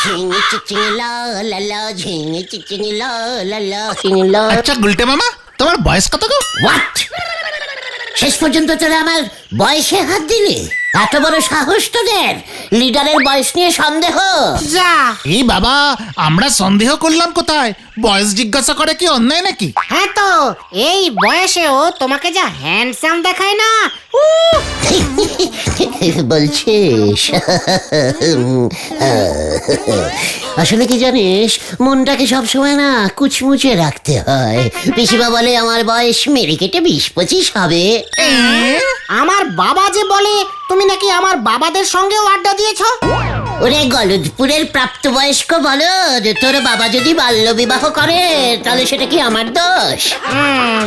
ঝিঙে চিচিঙে লা লা লা, ঝিঙে চিচিঙে লা লা লা, ঝিঙে লা। আচ্ছা গুলটে মামা, তোমার বয়স কত গো? হোয়াট? শেষ পর্যন্ত তোরা আমার বয়সে হাত দিলি? এত বড় সাহস তোদের? লিডারের বয়স নিয়ে সন্দেহ? যা। এই বাবা, আমরা সন্দেহ করলাম কোথায়? বয়স জিজ্ঞাসা করে কি অন্যায় নাকি? হ্যাঁ তো, এই বয়সেও তোমাকে যা হ্যান্ডসাম দেখায় না। বলছিস? আসলে কি জানিস, মনটাকে সবসময় না কুচমুচে রাখতে হয়। পিসিমা বলে আমার বয়স মেরে কেটে 20-25 হবে। আমার বাবা যে বলে তুমি নাকি আমার বাবাদের সঙ্গেও আড্ডা দিয়েছো। ওরে গলদপুরের প্রাপ্তবয়স্ক বলদ, তোর বাবা যদি বাল্য বিবাহ করে তাহলে সেটা কি আমার দোষ?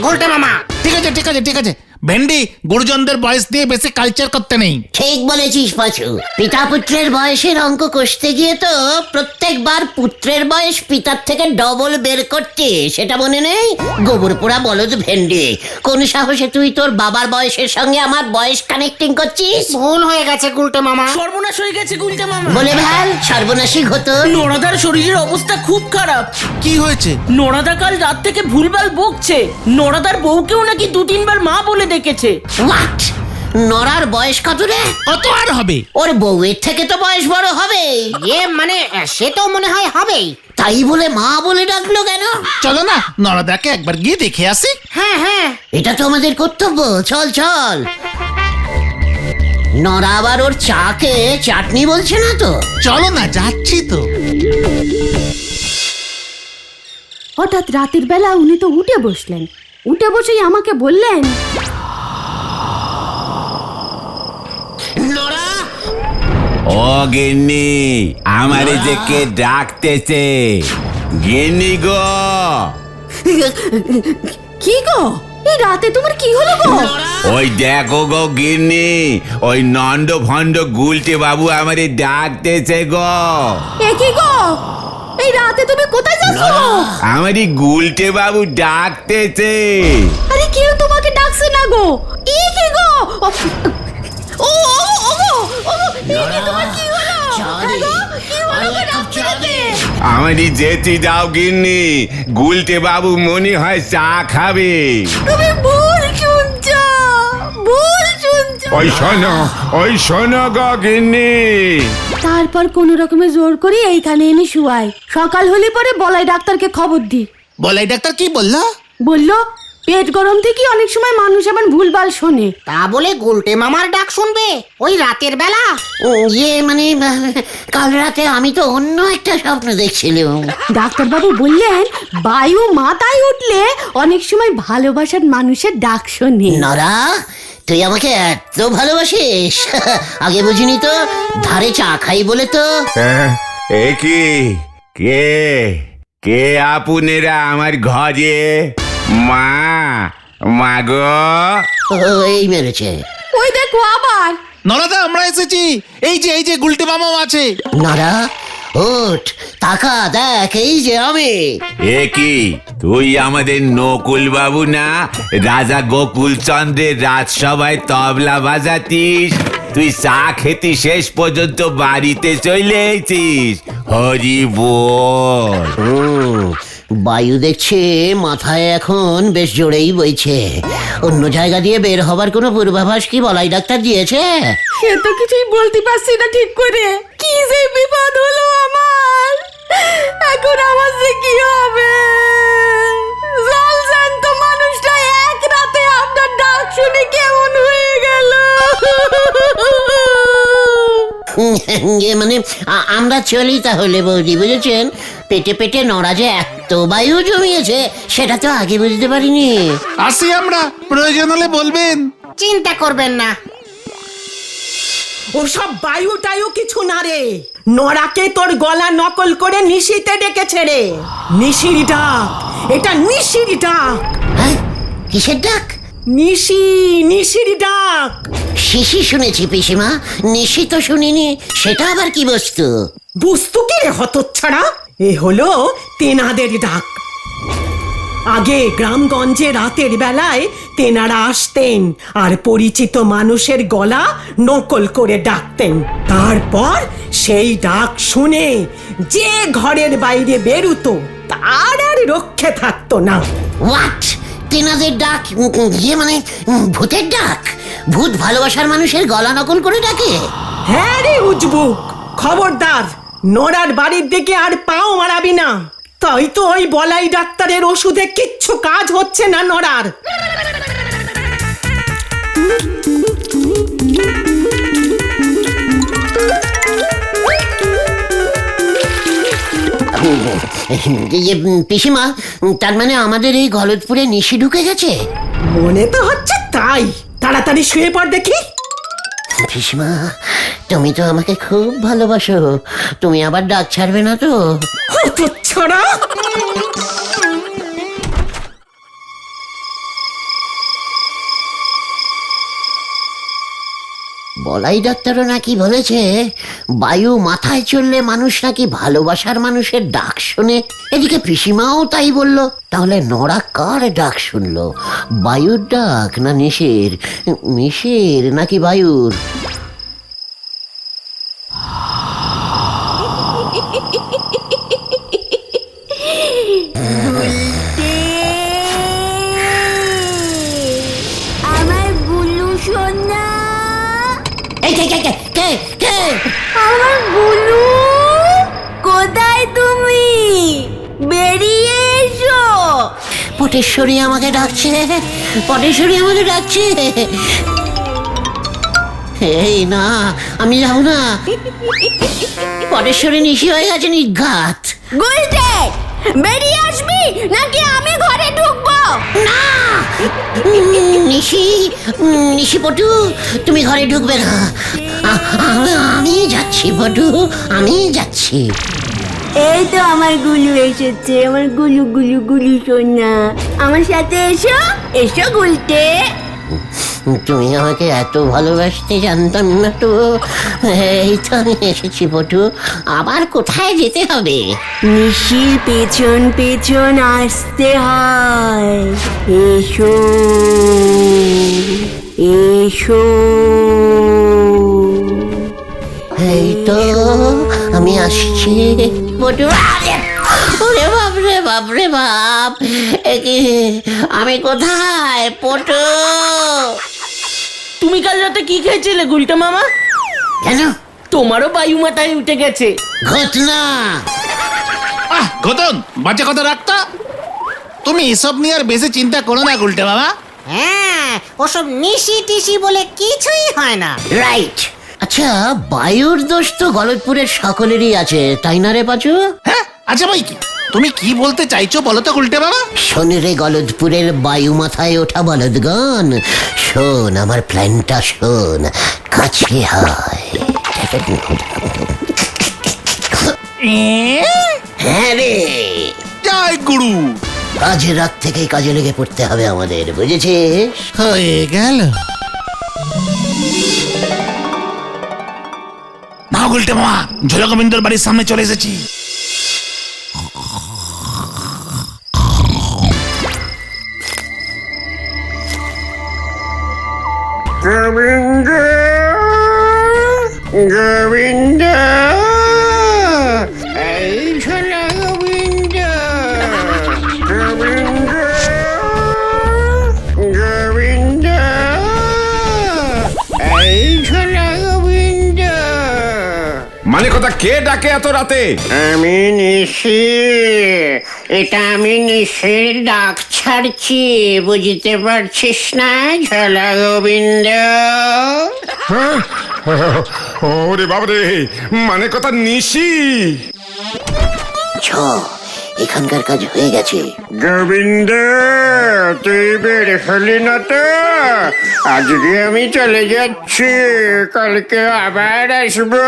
গুলটে মামা। ঠিক আছে ঠিক আছে ঠিক আছে, ভেন্ডি, গুরুজনদের বয়স দিয়ে বেশি কালচার করতে নেই। ঠিক বলেছিস পাঁচু। পিতা পুত্রের বয়সের অঙ্ক কষতে গিয়ে তো প্রত্যেকবার পুত্রের বয়স পিতার থেকে ডবল বের করতে, সেটা মনে নেই? গোবর পোড়া বলদ ভেন্ডি, কোন সাহসে তুই তোর বাবার বয়সের সঙ্গে আমার বয়স কানেক্টিং করছিস? ভুল হয়ে গেছে গুলটে মামা। সর্বনাশ হয়ে গেছে গুলটে মামা। বলে ভাল সর্বনাশী হতো। নোরাদার শরীরের অবস্থা খুব খারাপ। কি হয়েছে? নোরাদা কাল রাত থেকে ভুলভাল বকছে। নোরাদার বউকেও নাকি 2-3 বার মা বলে ডেকেছে। হোয়াট? নরার বয়স কত রে? কত আর হবে? ওর বউয়ের থেকে তো বয়স বড় হবে। মানে সে তো মনে হয় হবেই। তাই বলে মা বলে ডাকলো কেন? চলো না নরদাকে একবার গিয়ে দেখে আসি। হ্যাঁ হ্যাঁ, এটা তো আমাদের কর্তব্য। চল চল। নরা আবার ওর চাকে চাটনি বলছে না তো? চলো না, যাচ্ছি তো। হঠাৎ রাতের বেলা উনি তো উঠে বসলেন। উঠে বসেই আমাকে বললেন, নরা, ও গিন্নি, আমারে যে কে ডাকতেছে। গিন্নি গো, কি গো, এই রাতে তোমার কি হলো গো? ওই দেখো গো গিন্নি, ওই নন্দ ভণ্ড গুলটে বাবু আমারে ডাকতেছে গো। এ কি গো, এই রাতে তুমি কোথায় যাচ্ছ? আমারই গুলটে বাবু ডাকতেছে। আরে কেউ তোমাকে ডাকছে না গো। এ কি গো, ও ও ও গো, ও গো, এ কি তোমার কি হলো? হ্যাঁ গো, কি হলো গো, ডাকছে নাকি? আমারই যেতে দাও গিন্নি, গুলটে বাবু মনে হয় চা খাবে। তুমি ভুল শুনছো, ভুল শুনছো। ওই শোনো গো গিন্নি। তারপর কোন রকমে জোর করে এইখানে এনে শুয়াই। সকাল হলে পরে বলাই ডাক্তারকে খবর দি। বলাই ডাক্তার কি বললো? বললো পেট গরম থেকে অনেক সময় মানুষ এমন ভুলভাল শোনে। তা বলে গুলটে মামার ডাক শুনবে ওই রাতের বেলা? মানে কাল রাতে আমি তো অন্য একটা স্বপ্ন দেখছিলাম। ডাক্তারবাবু বললেন বায়ু মাথায় উঠলে অনেক সময় ভালোবাসার মানুষের ডাক শোনে। নরা, তুই আমাকে এত ভালোবাসিস? আগে বুঝিনি তো। ধারে চা খাই বলে তো। এ কি, কে কে আপুনেরা আমার ঘরে? মা গো। এই মেরেছে। ওই দেখো আবার। নরদা, আমরা এসেছি। এই যে গুলটে মামাও আছে। নরা ওঠ, তাকা দেখ, এই যে আমি। এ কি, তুই আমাদের নকুল বাবু না? রাজা গোকুল চন্দ্রের রাজসভায় তবলা বাজাতিস, তুই চা খেতি শেষ পর্যন্ত বাড়িতে চলে এসেছিস। হরি বল। বায়ু দেখছে মাথায় এখন বেশ জোরেই বইছে। অন্য জায়গা দিয়ে বের হবার কোনো পূর্বাভাস কি বলাই ডাক্তার দিয়েছে? সে তো কিছুই বলতে পারছি না ঠিক করে। কি যে বিপদ হলো আমার, এখন আমার যে কি হবে? জানজান্ত মানুষটা এক রাতে আপনার ডাক শুনে কেমন হয়ে গেল। মানে আমরা চলি তাহলে বৌদি, বুঝেছেন? পেটে পেটে নরা যে এত বায়ু জমিয়েছে সেটা তো আগে বুঝতে পারিনি। আসি আমরা, প্রয়োজন হলে বলবেন। চিন্তা করবেন না। ওসব বায়ু টায়ু কিছু না রে। নরাকে তোর গলা নকল করে নিশিতে ডেকেছে রে। নিশির ডাক, এটা নিশির ডাক। হ্যাঁ, কিসের ডাক? নিশির ডাক। শিশি শুনেছি পিসিমা, নিশি তো শুনিনি। সেটা আবার কি বস্তু? বস্তু কি রে হতচ্ছাড়া? এ হলো তেনাদের ডাক। আগে গ্রামগঞ্জে রাতের বেলায় তেনারা আসতেন আর পরিচিত মানুষের গলা নকল করে ডাকতেন। তারপর সেই ডাক শুনে যে ঘরের বাইরে বেরুতো তার আর রক্ষে থাকতো না। হোয়াট? তেনাদের ডাক ইয়ে মানে ভূতের ডাক? ভূত ভালোবাসার মানুষের গলা নকল করে ডাকে? হ্যাঁ রে উজবুক, খবরদার নোরার বাড়ির দিকে আর পাও মারাবি না। তাই তো ওই বলাই ডাক্তারের ওষুধে কিচ্ছু কাজ হচ্ছে না নোরার। ইয়ে, পিসিমা, তার মানে আমাদের এই গলতপুরে নিশি ঢুকে গেছে? মনে তো হচ্ছে তাই। তাড়াতাড়ি শুয়ে পড় দেখি। পিসিমা, তুমি তো আমাকে খুব ভালোবাসো, তুমি আবার ডাক ছাড়বে না তো? হতচ্ছাড়া! বলাই ডাক্তারও নাকি বলেছে বায়ু মাথায় চললে মানুষ নাকি ভালোবাসার মানুষের ডাক শোনে। এদিকে পিসিমাও তাই বলল। তাহলে নড়া কার ডাক শুনলো? বায়ুর ডাক না নিশির? নিশির নাকি বায়ুর? আমার বুলু সোনা, এই কে কে কে কে কে? আমার বুলু, কোথায় তুমি? বেরিয়ে এসো। পটেশ্বরী আমাকে ডাকছে, পটেশ্বরী আমাকে ডাকছে। এই না, আমি যাবো না। পটেশ্বরী নিশি হয়ে গেছে নিঘাত। গুলটে, বেরিয়ে আসবি নাকি আমি ঘরে ঢুকবো? না, নিশি, নিশি পটু, তুমি ঘরে ঢুকবে না। আমি যাচ্ছি পটু, আমি যাচ্ছি। এই তো আমার গুলু এসেছে, আমার গুলু গুলু গুলু সোনা। আমার সাথে এসো, এসো গুলটে। তুমি আমাকে এত ভালোবাসতে জানতাম না তো। এই তো আমি এসেছি পটু, আবার কোথায় যেতে হবে? নিশির পেছন পেছন আসতে হয়। এসো, এসো। এই তো আমি আসছি পটু। ওরে বাপ রে বাপ রে বাপ, আমি কোথায় পটু? তুমি কাল রাতে কি খেয়েছিলে গুলটা মামা? কেন? তোমারও বায়ু মাথায় উঠে গেছে। ঘটনা ঘটন, বাজে কথা রাখতা। তুমি এসব নিয়ে আর বেশি চিন্তা করো না গুলটে বাবা। হ্যাঁ, ওসব নিশি টিসি বলে কিছুই হয় না। রাইট। আচ্ছা, বায়ুর দোষ তো গলতপুরের সকলেরই আছে, তাই না রে পাচু? হ্যাঁ, আচ্ছা ভাই, কি তুমি কি বলতে চাইছো বলো তো গুলটে বাবা? শোন রে গলতপুরের বায়ু মাথায় ওঠা বলদগণ, শোন আমার প্ল্যানটা শোন। কাছে হয়। হ্যাঁ রে, জয় গুরু। আজ রাত থেকে কাজে লেগে পড়তে হবে আমাদের, বুঝেছিস? হয়ে গেল। না গুলটে মামা, ঝোলা গোবিন্দর বাড়ির সামনে চলে এসেছি। গোবিন্দ, গোবিন্দ, এই ঝোলা গোবিন্দ, গোবিন্দ, গোবিন্দ, এই ঝোলা গোবিন্দ। মানে কথা, কে ডাকে এত রাতে? আমি নিশি, এটা আমি নিশির ডাক ছাড়ছি, বুঝতে পারছিস না ঝোলা গোবিন্দ? ওরে বাবারে, মানে কথা নিশি। ছ, এখানকার কাজ হয়ে গেছে। গোবিন্দ, তুই বের হলি না তো? আজকে আমি চলে যাচ্ছি, কালকে আবার আসবো।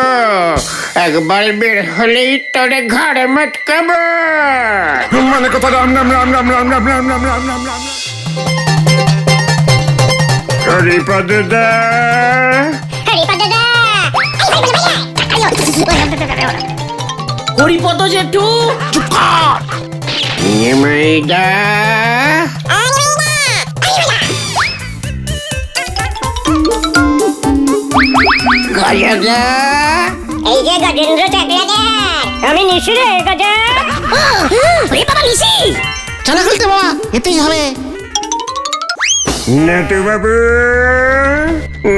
একবার বের হলেই তোরে ঘরে মটকাবো। মানে কথা, রাম রাম রাম রাম রাম রাম রাম রাম রাম রাম রাম। হরিপদ দা, হরিপদ জেঠু, নিমাইদা গজদা এই যে গজেন্দ্র চাকলাদার, আমি নিশি রে গজা। ওরে বাবা নিশি! চলো খুলতে বাবা, এতেই হবে। নটু বাবু,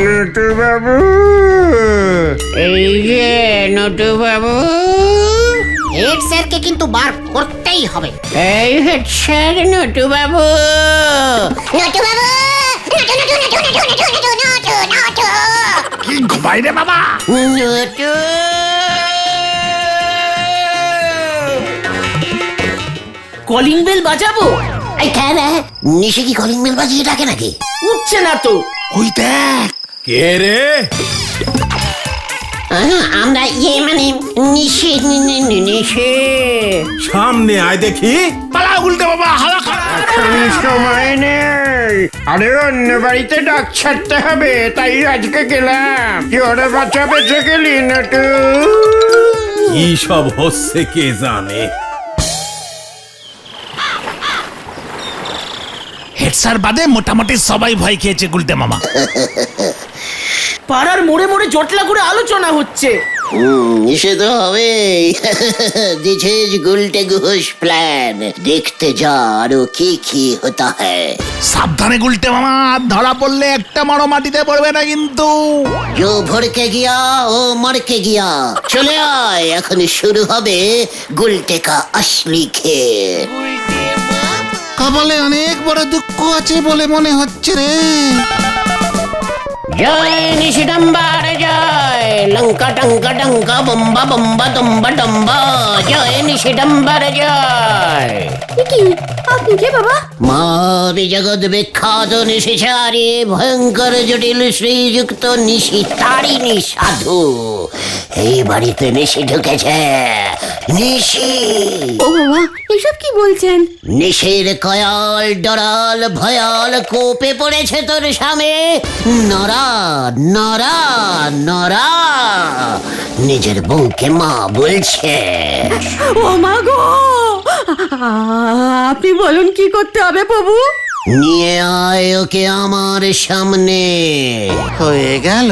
নটু বাবু, এই যে নটু বাবু। হেড স্যারকে কিন্তু বার করতেই হবে। এই হচ্ছে নটু বাবু। নটু বাবু! নটু নটু নটু নটু নটু নটু নটু নটু! কি ঘুমাই রে বাবা? নটু কলিং বেল বাজাবো? এই কেন নিশে কি কলিং বেল বাজিয়ে ডাকে নাকি? উঠছে না তো। ওই দেখ। কে রে? আমরা মানে নিশে নিশে সামনে আয় দেখি। পালা উল্টে বাবা, হাওয়া খারাপ। এখন সময় নেই। আরে অন্য বাড়িতে ডাক ছাড়তে হবে, তাই আজকে গেলাম। কি ওরে বাচ্চা বেঁচে গেলি নটু? কি সব হচ্ছে কে জানে। হেড স্যার বাদে মোটামুটি সবাই ভয় খেয়েছে গুলটে মামা। পাড়ার মোড়ে মোড়ে জটলা করে আলোচনা হচ্ছে। নিষেধ হবে। This is Gulte Ghosh plan. দেখতে যা আরো কি কি হতা হ্যায়। সাবধানে গুলটে মামা, ধরা পড়লে একটা মারো মাটিতে পড়বে না কিন্তু। जो ভরকে গিয়া ও মরকে গিয়া। চলে আয়, এখন শুরু হবে গুলটে কা আসলি খেল। কপালে অনেক বড় দুঃখ আছে বলে মনে হচ্ছে রে। জয় নিশিডম্বার জয়, লঙ্কা টঙ্কা টঙ্কা বম্বা বম্বা দম্বা ডম্বা। জয় নিশিডম্বার জয়। কি? আপনি কে বাবা? মহাবি জগৎ বিখ্যাত নিশিচারী, ভয়ঙ্কর জটিল শ্রীযুক্ত নিশি তারিণী সাধু। এই বাড়িতে নিশি ঢুকেছে। নিশি ও বাবা, এসব কি বলছেন? নিশির কয়াল ডরাল ভয়াল কোপে পড়েছে তোর সামনে। নরা নরা নরা নিজের বউকে মা বলছে। ও মা গো! আপনি বলুন কি করতে হবে প্রভু? নিয়ে আয় ওকে আমার সামনে। হয়ে গেল।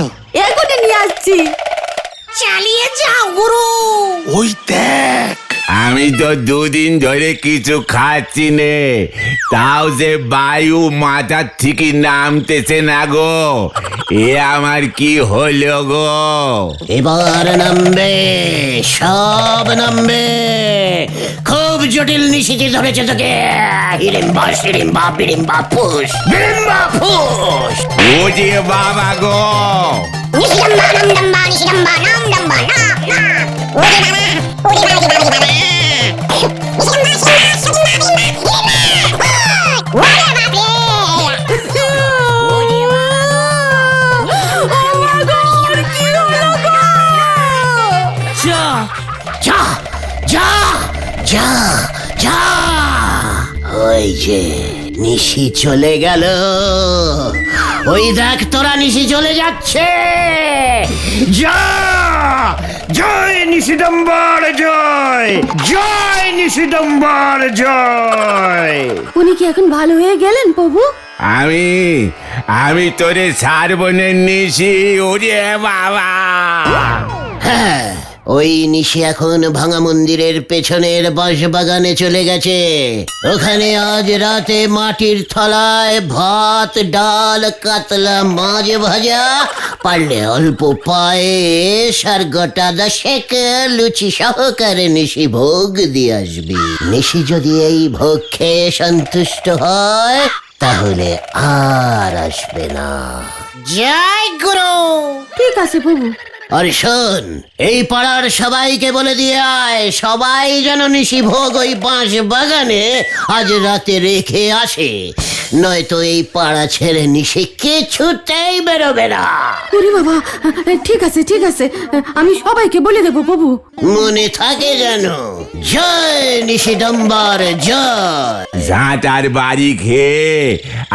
এখনই নিয়ে আসছি। চালিয়ে যাও গুরু। ওই দেখ। আমি তো দুদিন ধরে কিছু খাচ্ছি নে, তাও যে বায়ু মাথার থেকে নামতেছে না গো। এ আমার কি হলো গো? এবার নামবে, সব নামবে। খুব জটিল নিশিতে ধরেছে তোকে। হিড়িম্বা সিড়িম্বা বিড়িম্বা ফুস, বিড়িম্বা ফুস। ও যে বাবা গো, নিশিডম্বা নামডম্বা নিশিডম্বা নামডম্বা নাম নাম। ওরে বাবা, ওরে বাবা, ওরে বাবা। যা যা যা যা যা। ওই যে নিশি চলে গেল। ওই দেখ তোরা নিশি চলে যাচ্ছে। যা জয় নিশিডম্বার জয়, জয় নিশিডম্বার জয়। উনি কি এখন ভালো হয়ে গেলেন প্রভু? আমি তোরে সারবনের নিশি। ওরে বাবা, হ্যাঁ, ওই নিশি এখন ভাঙা মন্দিরের পেছনের বাঁশবাগানে চলে গেছে। ওখানে আজ রাতে মাটির থলায় ভাত ডাল কাতলা মাছ ভাজা, পারলে অল্প পায়েস আর গোটা দশেক লুচি সহকারে নিশি ভোগ দিয়ে আসবি। নিশি যদি এই ভোগ খেয়ে সন্তুষ্ট হয় তাহলে আর আসবে না। জয় গুরু। ঠিক আছে প্রভু। আর শোন, এই পাড়ার সবাইকে বলে দিয়ে আয়, সবাই যেন নিশি ভোগ ওই বাঁশ বাগানে আজ রাতে রেখে আসে। নয়তো এই পাড়া ছেড়ে নিশি কিছুতেই বেরোবে না। ওরে বাবা, ঠিক আছে ঠিক আছে, আমি সবাইকে বলে দেবো প্রভু। মনে থাকে যেন। জয় নিশিডম্বার জয়। ঝাঁটার বাড়ি খেয়ে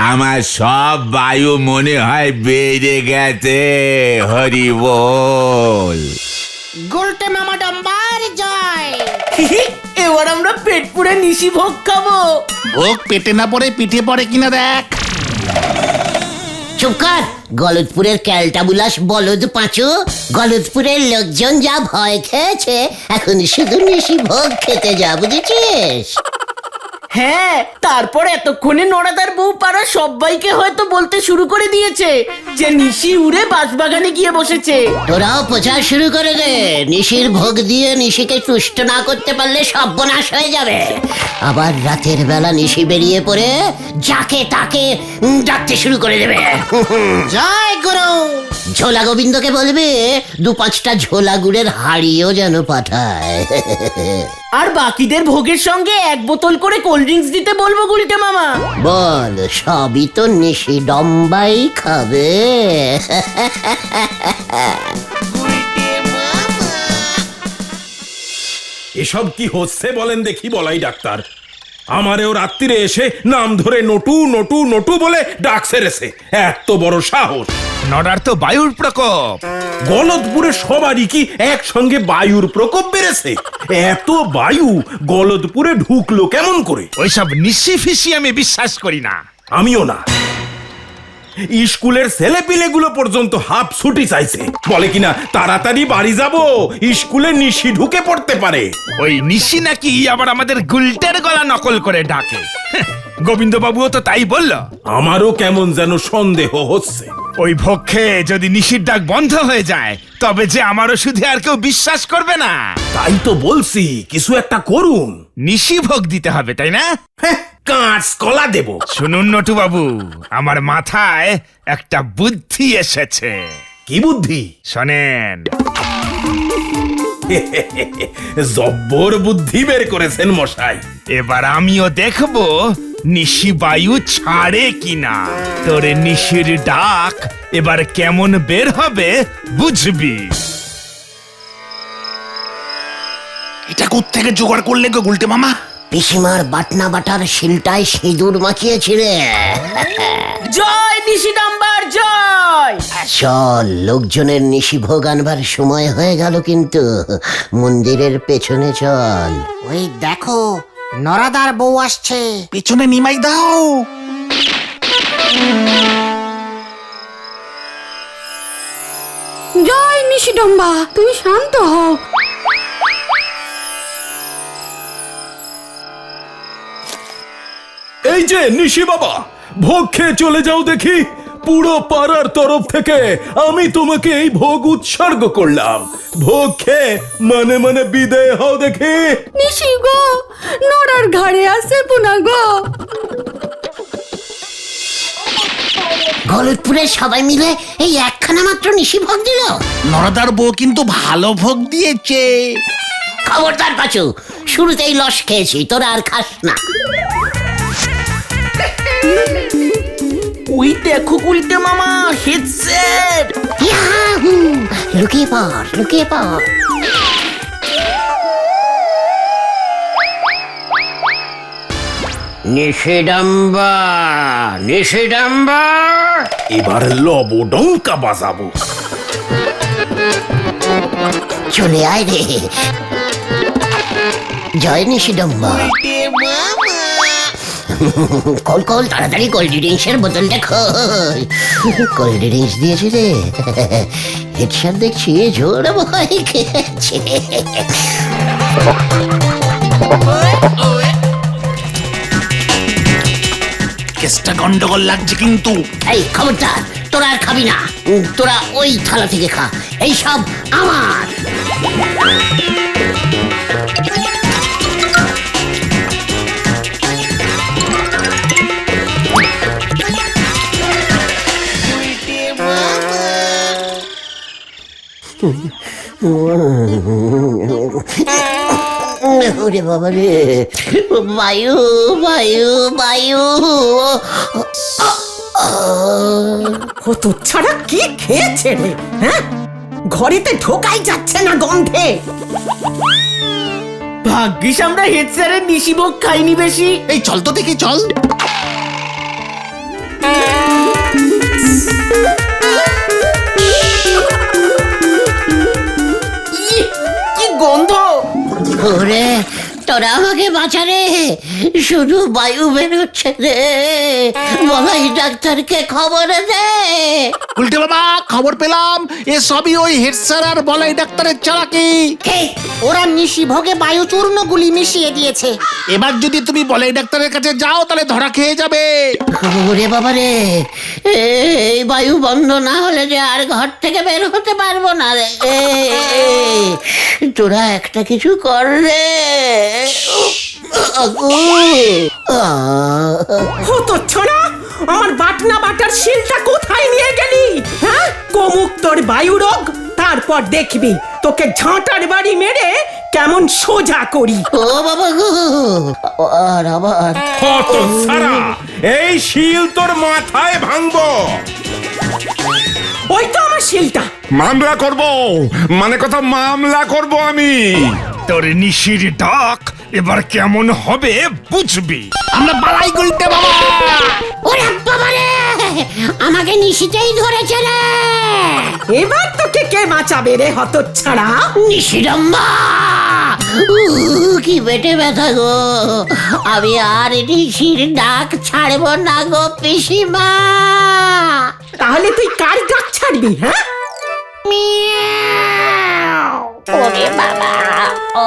আমার সব বায়ু মনে হয় বেড়ে গেছে। হরি বল। গুলটে মামা ডম্বার জয়। এ এবার আমরা পেট পুরে নিশি ভোগ খাবো। ভোগ পেটে না পড়ে পিঠে পড়ে কিনা দেখ। চুপ কর, গলদপুরের ক্যালটাবুলাস বলদ পাঁচু। গলদপুরের লোকজন যা ভয় খেয়েছে, এখন শুধু নিশি ভোগ খেতে যা, বুঝেছিস? হ্যাঁ, তারপর এতক্ষণে নড়াদার বউ পাড়া সবাইকে হয়তো বলতে শুরু করে দিয়েছে যে নিশি উড়ে বাঁশবাগানে গিয়ে বসেছে। তোরাও প্রচার শুরু করে দে। নিশির ভোগ দিয়ে নিশিকে তুষ্ট না করতে পারলে সর্বনাশ হয়ে যাবে। আবার রাতের বেলা নিশি বেরিয়ে পড়ে যাকে তাকে ডাকতে শুরু করে দেবে। জয় গুরু। ঝোলা গোবিন্দকে বলবে 2-5টা ঝোলা গুড়ের হাড়িও যেন পাঠায়। আর বাকিদের ভোগের সঙ্গে 1 বোতল করে কোল্ড ড্রিঙ্কস দিতে বলবো গুলটে মামা। বল, সবই তো নিশি ডম্বাই খাবে। এসব কি হচ্ছে বলেন দেখি বলাই ডাক্তার। আমারেও রাত্রিরে এসে নাম ধরে নটু নটু নটু বলে ডাক সেরেছে। এত বড় সাহস! নড়ার তো বায়ুর প্রকোপ। গলদপুরে সবারই কি একসঙ্গে বায়ুর প্রকোপ বেড়েছে? এত বায়ু গলদপুরে ঢুকলো কেমন করে? ওইসব নিশি ফিসি আমি বিশ্বাস করি না। আমিও না। স্কুলের ছেলেপিলেগুলো পর্যন্ত হাফ ছুটি চাইছে, বলে কিনা তাড়াতাড়ি বাড়ি যাব, স্কুলে নিশি ঢুকে পড়তে পারে। ওই নিশি নাকি আবার আমাদের গুলটের গলা নকল করে ডাকে। গোবিন্দ বাবুও তো তাই বলল। আমারও কেমন যেন সন্দেহ হচ্ছে। ওই ভোগ খেয়ে যদি নিশির ডাক বন্ধ হয়ে যায়, তবে যে আমার ওষুধে আর কেউ বিশ্বাস করবে না। তাই তো বলছি কিছু একটা করুন। নিশি ভোগ দিতে হবে, তাই না? কাঁচ কলা দেব। শুনুন নটু বাবু, আমার মাথায় একটা বুদ্ধি এসেছে। কি বুদ্ধি? শোনেন। জব্বর বুদ্ধি বের করেছেন মশাই। এবার আমিও দেখব নিশি বায়ু ছাড়ে কিনা। তোরে নিশির ডাক এবার কেমন বের হবে বুঝবি। এটা কোত্থেকে জোগাড় করলে গো গুলটে মামা? পিসিমার বাটনা বাটার শিলটায় সিঁদুর মাখিয়েছিলে। জয় নিশি ডাম্বার জয়। চল, লোকজনের নিশি ভোগ আনবার সময় হয়ে গেল, কিন্তু মন্দিরের পেছনে চল। ওই দেখো, নরাদার বউ আসছে। পেছনে নিমাই দাও। জয় নিশিডম্বা, তুমি শান্ত হও। এই যে নিশি বাবা, ভোগ খেয়ে চলে যাও দেখি। পুরো পাড়ার তরফ থেকে আমি তোমাকে এই ভোগ উৎসর্গ করলাম। ভোগ খেয়ে মানে মানে বিদায় হও দেখি। নিশি গো, নড়ার ঘাড়ে আছে পুনা গো। গলতপুরের সবাই মিলে এই একখানা মাত্র নিশি ভোগ দিল। নরদার বউ কিন্তু ভালো ভোগ দিয়েছে। খবরদার পাচু, শুরুতেই লস খেয়েছি, তোরা আর খাস না। ওই দেখো গুলটে মামা, হেডসেট। ইয়াহু! লুকিয়ে পড়, লুকিয়ে পড়। নিষেধাম্বা, নিষেধাম্বা। এবার লবডঙ্কা বাজাবো। চলে আয় রে। জয় নিষেধাম্বা। কল কল, তাড়াতাড়ি কোল্ড ড্রিঙ্কসের বোতলটা খোল। কোল্ড ড্রিঙ্কস দিয়েছি রে। হেডশট দেখছি জোর ভয় খেয়েছে। কেসটা গন্ডগোল লাগছে কিন্তু। এই খবরদার, তোরা আর খাবি না। তোরা ওই থালা থেকে খা, এই সব আমার। ওরে বাবা রে, বায়ু বায়ু বায়ু। ও তো ছাড়া কি খেয়েছে রে? হ্যাঁ, ঘরেতে ঢোকাই যাচ্ছে না গন্ধে। ভাগ্যিস আমরা হেডস্যারের নিশি ভোগ খাইনি বেশি। এই চল তো দেখি, চল। কি গন্ধ! ওরে, তোরা আমাকে বাঁচা রে, শুধু বায়ু বেরোচ্ছে রে, বলাই ডাক্তারকে খবর দে। উল্টে বাবা, খবর পেলাম এ সবই ওই হেড স্যার আর বলাই ডাক্তারের চালাকি। ওরা নিশি ভোগে বায়ু চূর্ণ গুলি মিশিয়ে দিয়েছে। এবার যদি তুমি বলাই ডাক্তারের কাছে যাও তাহলে ধরা খেয়ে যাবে। ওরে বাবা রে, এই বায়ু বন্ধ না হলে যে আর ঘর থেকে বের হতে পারবো না রে। তোরা একটা কিছু কর রে। হতো ছড়া, আমার বাটনা বাটার শিলটা কোথায় নিয়ে গেলি? হ্যাঁ, কমুক তোর বায়ু রোগ, তারপর দেখবি তোকে ঝাঁটার বাড়ি মেরে কেমন সোজা করি। ও বাবা গো, আর আবার কত সারা, এই শিল তোর মাথায় ভাঙবো। ওই তো আমার শিলটা। মামলা করব, মানে কথা মামলা করব আমি। তোর নিশির ডাক এবার কেমন হবে বুঝবি। আমরা বালাই গুলটে বাবা। ওরে বাবা রে, আমাকে নিশিতেই ধরেছে রে। এবার তোকে কে বাঁচাবে রে হতচ্ছাড়া? নিশিরাম্মা, কি পেটে ব্যথা গো, আমি আর নিশির ডাক ছাড়বো না গো পিসিমা। তাহলে তুই কার ডাক ছাড়বি? হ্যাঁ, ওরে বাবা, ও